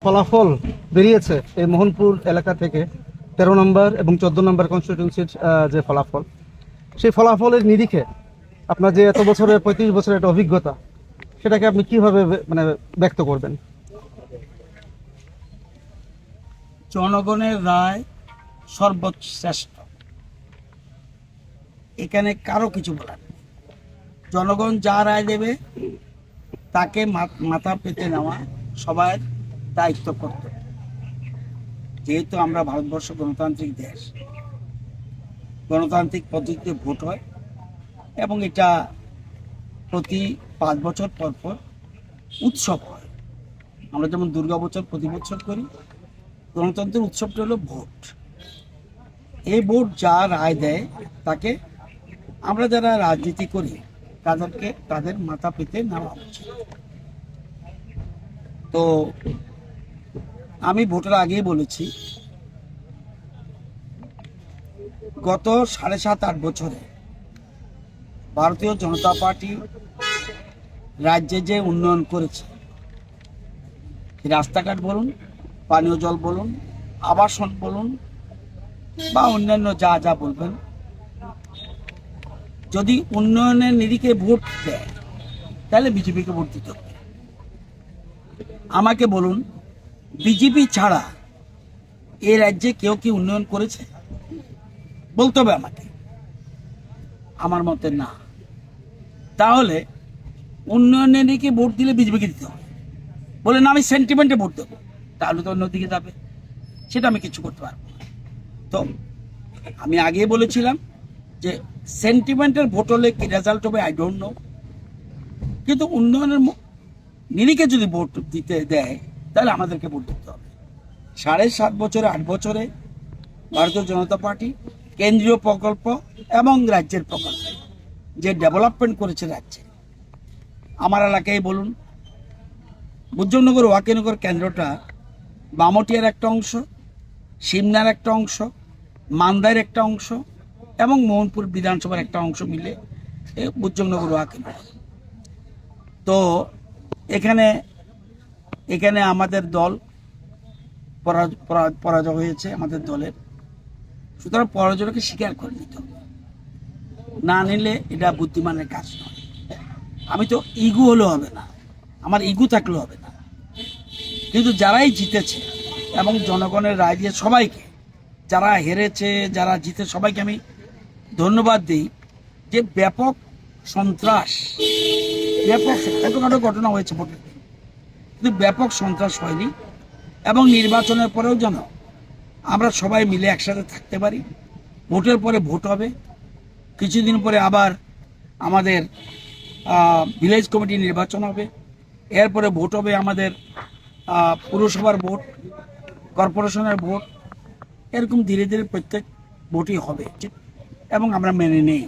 ফলাফল বেরিয়েছে এই মোহনপুর এলাকা থেকে 13 নম্বর এবং 14 নম্বর কনস্টিটিউয়েন্সির যে ফলাফল, সেই ফলাফলের নিরিখে আপনার যে এত বছরের 35 বছরের একটা অভিজ্ঞতা, সেটাকে আপনি কিভাবে ব্যক্ত করবেন? জনগণের রায় সর্বশ্রেষ্ঠ, এখানে কারো কিছু বলার নেই। জনগণ যা রায় দেবে তাকে মাথা পেতে নেওয়া সবার দায়িত্ব কর্তব্য। যেহেতু আমরা ভারতবর্ষ গণতান্ত্রিক দেশ, গণতান্ত্রিক পদ্ধতিতে ভোট হয় এবং এটা প্রতি 5 বছর পর পর উৎসব হয়। আমরা যেমন দুর্গা বছর প্রতি বছর করি, গণতন্ত্রের উৎসবটা হলো ভোট। এই ভোট যা রায় দেয় তাকে আমরা যারা রাজনীতি করি তাদের মাথা পেতে নেওয়া উচিত। তো আমি ভোটের আগেই বলেছি, গত 7.5-8 বছরে ভারতীয় জনতা পার্টি রাজ্যে যে উন্নয়ন করেছে, রাস্তাঘাট বলুন, পানীয় জল বলুন, আবাসন বলুন বা অন্যান্য যা যা বলবেন, যদি উন্নয়নের নিরিখে ভোট দেয় তাহলে বিজেপিকে ভোট দিতে হবে। আমাকে বলুন, বিজেপি ছাড়া এই রাজ্যে কেউ কি উন্নয়ন করেছে? বলতে হবে আমাকে। আমার মতে না। তাহলে উন্নয়নের নিরিখে ভোট দিলে বিজেপিকে দিতে হবে। বলে না আমি সেন্টিমেন্টে ভোট দেবো, তাহলে তো অন্যদিকে যাবে, সেটা আমি কিছু করতে পারবো না। তো আমি আগে বলেছিলাম যে সেন্টিমেন্টের ভোট হলে কি রেজাল্ট হবে আই ডোন্ট নো, কিন্তু উন্নয়নের নিরিখে যদি ভোট দিতে দেয় তাহলে আমাদেরকে ভোট দিতে হবে। 7.5 বছরে 8 বছরে ভারতীয় জনতা পার্টি কেন্দ্রীয় প্রকল্প এবং রাজ্যের প্রকল্পে যে ডেভেলপমেন্ট করেছে রাজ্যে, আমার এলাকায় বলুন, বুজ্জনগর ওয়াকিনগর কেন্দ্রটা বামটিয়ার একটা অংশ, সিমনার একটা অংশ, মান্দার একটা অংশ এবং মোহনপুর বিধানসভার একটা অংশ মিলে বুজ্জনগর ওয়াকিনগর। তো এখানে আমাদের দল পরাজয় হয়েছে, আমাদের দলের। সুতরাং পরাজয়কে স্বীকার করে নিতে হবে, না নিলে এটা বুদ্ধিমানের কাজ নয়। আমি তো ইগু হলেও হবে না, আমার ইগু থাকলেও হবে না, কিন্তু যারাই জিতেছে এবং জনগণের রায় দিয়ে সবাইকে, যারা হেরেছে যারা জিতে সবাইকে আমি ধন্যবাদ দিই। যে ব্যাপক সন্ত্রাস, ব্যাপক ছোটখাটো ঘটনা হয়েছে ভোটের, কিন্তু ব্যাপক সন্ত্রাস হয়নি। এবং নির্বাচনের পরেও যেন আমরা সবাই মিলে একসাথে থাকতে পারি। ভোটের পরে ভোট হবে, কিছুদিন পরে আবার আমাদের ভিলেজ কমিটি নির্বাচন হবে, এরপরে ভোট হবে আমাদের পুরসভার ভোট, কর্পোরেশনের ভোট। এরকম ধীরে ধীরে প্রত্যেক ভোটই হবে এবং আমরা মেনে নেই।